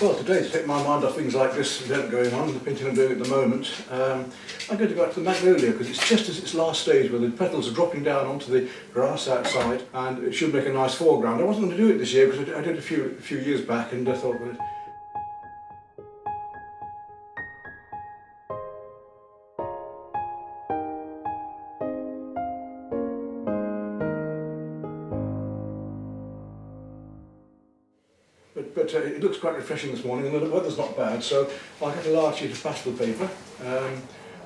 Well, today, to take my mind off things like this event going on, the painting I'm doing at the moment, I'm going to go out to the Magnolia because it's just as its last stage where the petals are dropping down onto the grass outside, and it should make a nice foreground. I wasn't going to do it this year because I did a few years back, and I thought, well, But it looks quite refreshing this morning, and the weather's not bad, so I'll get a large sheet of pastel paper.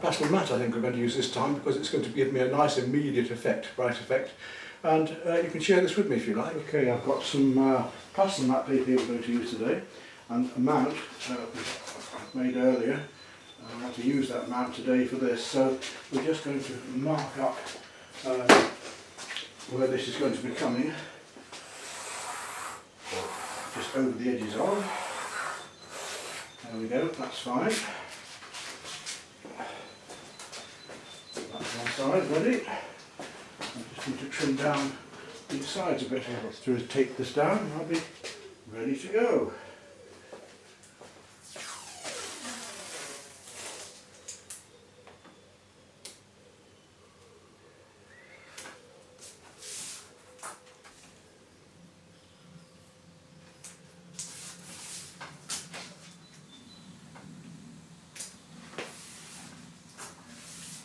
Pastel matte I think I'm going to use this time because it's going to give me a nice immediate effect, bright effect. And you can share this with me if you like. Okay, I've got some pastel matte paper we're going to use today, and a mount I've made earlier. I want to use that mount today for this, so we're just going to mark up where this is going to be coming. Just over the edges on. There we go, that's fine. That's one side ready. I just need to trim down these sides a bit. All I've got to do is take this down and I'll be ready to go.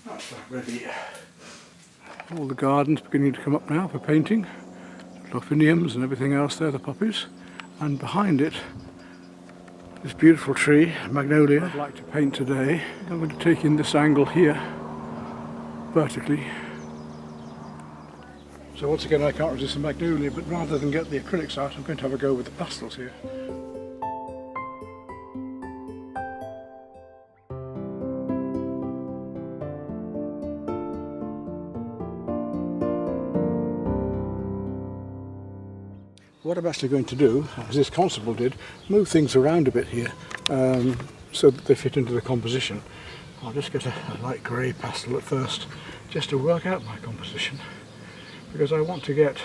That's that ready. All the gardens beginning to come up now for painting. Lophiniums and everything else there, the poppies. And behind it, this beautiful tree, Magnolia, I'd like to paint today. I'm going to take in this angle here, vertically. So once again I can't resist the Magnolia, but rather than get the acrylics out, I'm going to have a go with the pastels here. What I'm actually going to do, as this constable did, move things around a bit here so that they fit into the composition. I'll just get a light grey pastel at first just to work out my composition, because I want to get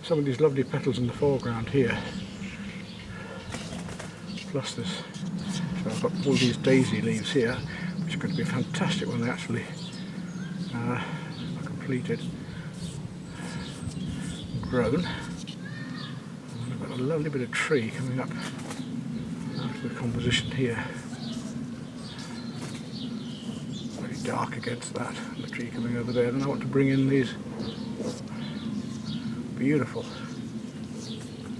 some of these lovely petals in the foreground here, plus this. So I've got all these daisy leaves here, which are going to be fantastic when they actually are completed and grown. A lovely bit of tree coming up out of the composition here. Very dark against that, the tree coming over there. Then I want to bring in these beautiful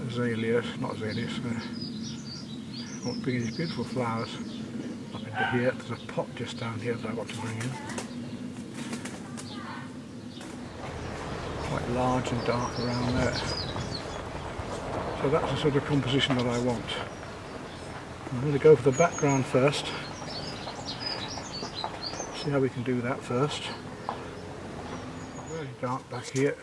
azaleas, not azaleas, I want to bring in these beautiful flowers up into here. There's a pot just down here that I want to bring in. Quite large and dark around there. So that's the sort of composition that I want. I'm going to go for the background first. See how we can do that first. Very dark back here.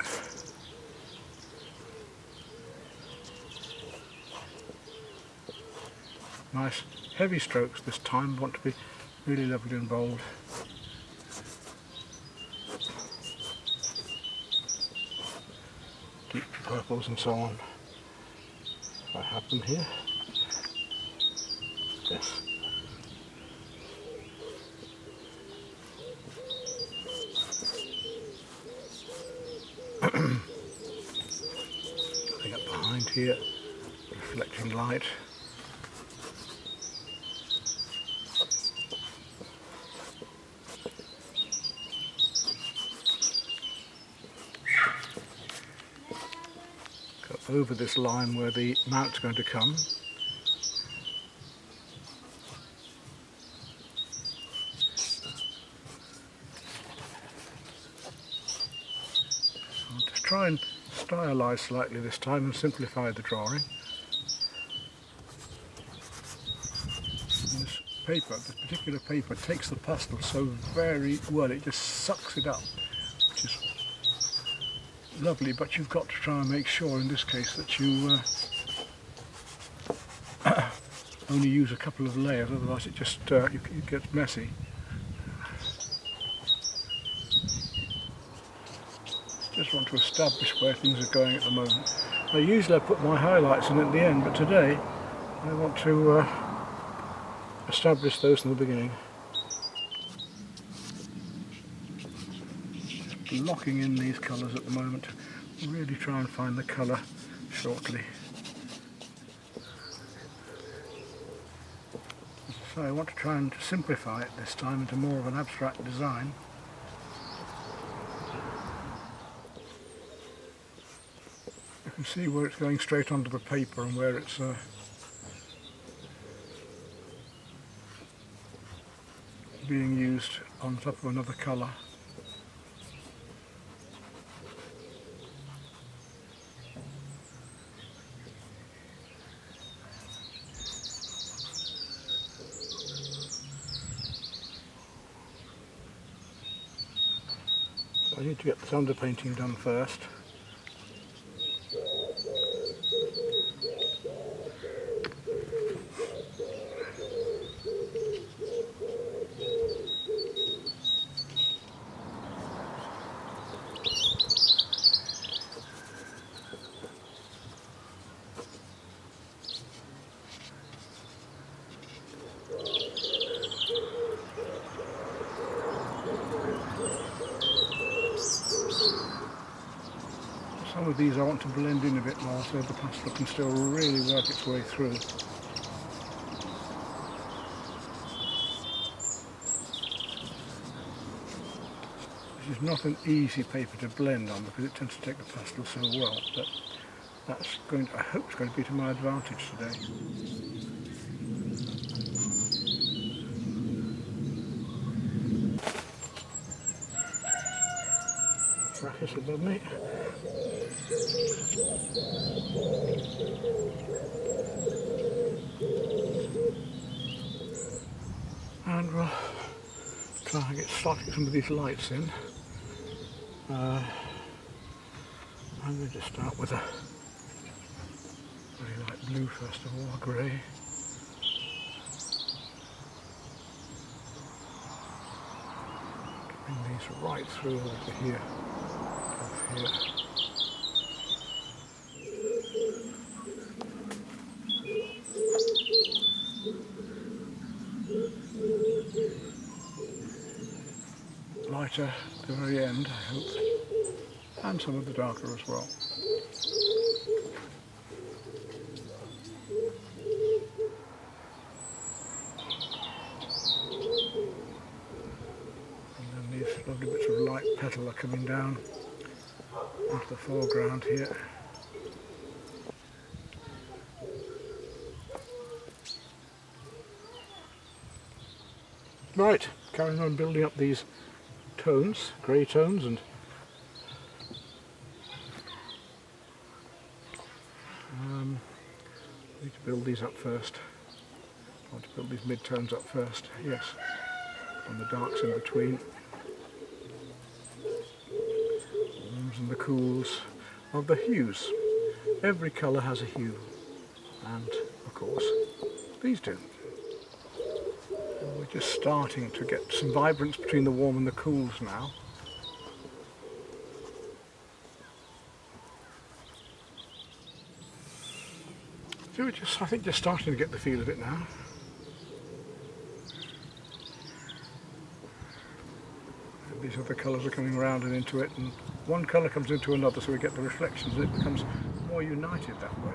Nice heavy strokes this time. I want to be really lovely and bold. Deep purples and so on. I have them here. Yes. Coming up behind here, reflecting light. Over this line where the mount's going to come. I'll just try and stylise slightly this time and simplify the drawing. And this paper, this particular paper, takes the pastel so very well, it just sucks it up, which is lovely, but you've got to try and make sure in this case that you only use a couple of layers, otherwise it just it gets messy. Just want to establish where things are going at the moment. Now usually I put my highlights in at the end, but today I want to establish those in the beginning. Just locking in these colours at the moment. Really try and find the colour shortly. So I want to try and simplify it this time into more of an abstract design. You can see where it's going straight onto the paper and where it's being used on top of another colour. So I need to get this underpainting done first. Some of these I want to blend in a bit more so the pastel can still really work its way through. This is not an easy paper to blend on because it tends to take the pastel so well, but that's going to, I hope it's going to be to my advantage today. Brackets above me. And we'll try and start to get some of these lights in. I'm going to start with a very light blue first of all, a grey. Bring these right through over to here, off here. Lighter at the very end, I hope, and some of the darker as well. And then these lovely bits of light petal are coming down into the foreground here. Right, carrying on building up these tones, grey tones, and I need to build these up first. I want to build these mid-tones up first, yes, and the darks in between. The warms and the cools of the hues. Every colour has a hue, and of course these do. We're just starting to get some vibrance between the warm and the cools now. So we're just, I think, just starting to get the feel of it now. And these other colours are coming around and into it, and one colour comes into another, so we get the reflections, and it becomes more united that way.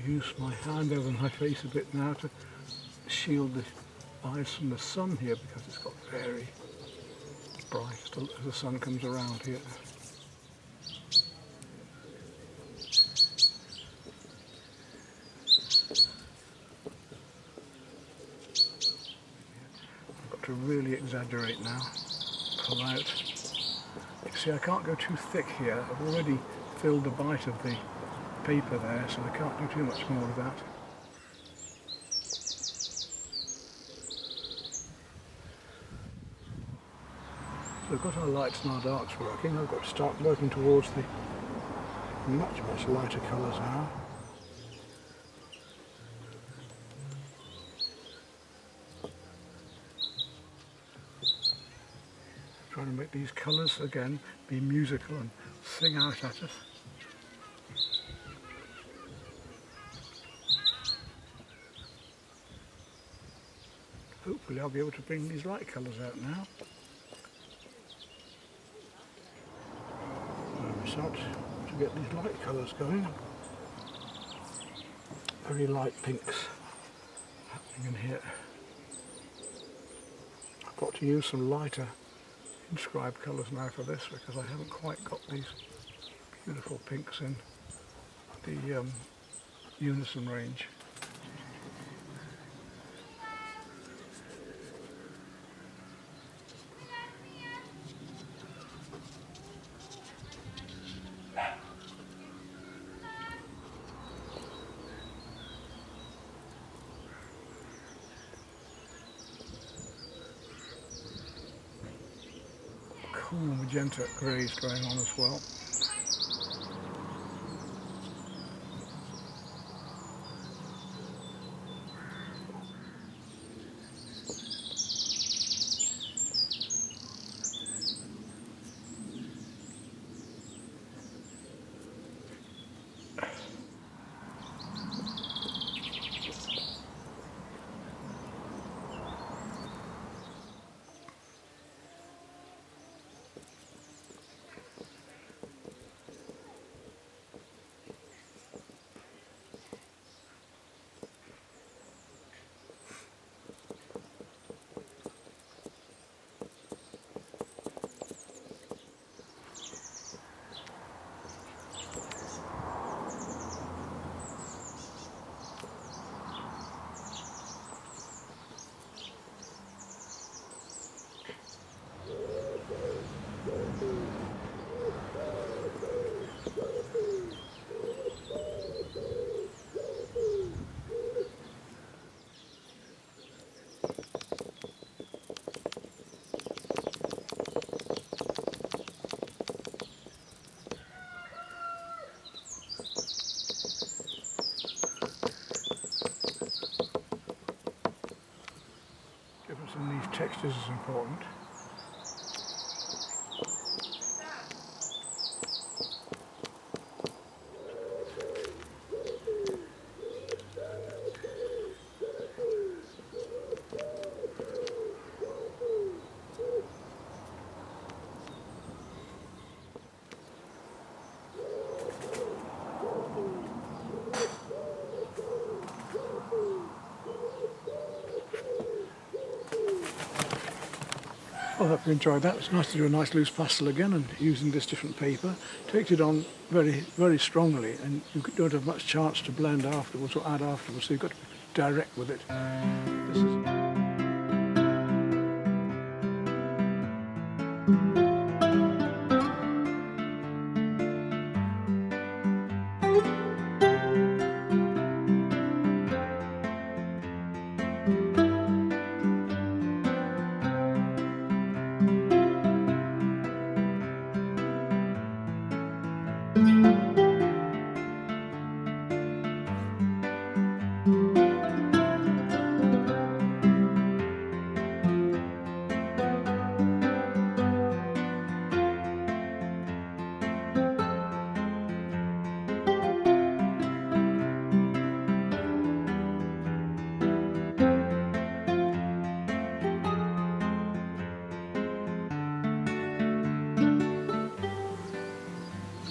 Use my hand over my face a bit now to shield the eyes from the sun here because it's got very bright as the sun comes around here. I've got to really exaggerate now, pull out. You see, I can't go too thick here. I've already filled a bite of the paper there, so I can't do too much more of that. So we've got our lights and our darks working. I've got to start working towards the much lighter colours now. Trying to make these colours again be musical and sing out at us. hopefully I'll be able to bring these light colours out now. I start to get these light colours going. Very light pinks happening in here. I've got to use some lighter inscribed colours now for this because I haven't quite got these beautiful pinks in the Unison range. Cool magenta greys going on as well. Difference in these textures is important. I hope you enjoyed that. It's nice to do a nice loose pastel again and using this different paper. Takes it on very, very strongly and you don't have much chance to blend afterwards or add afterwards, so you've got to be direct with it. This is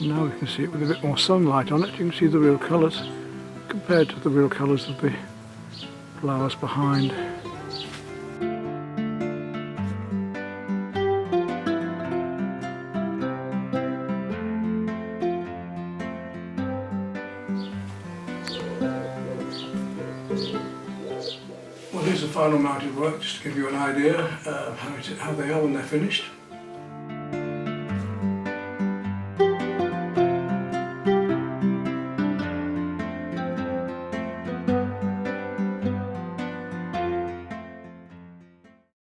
now we can see it with a bit more sunlight on it. You can see the real colours compared to the real colours of the flowers behind. Well, here's the final mounted work, just to give you an idea of how they are when they're finished.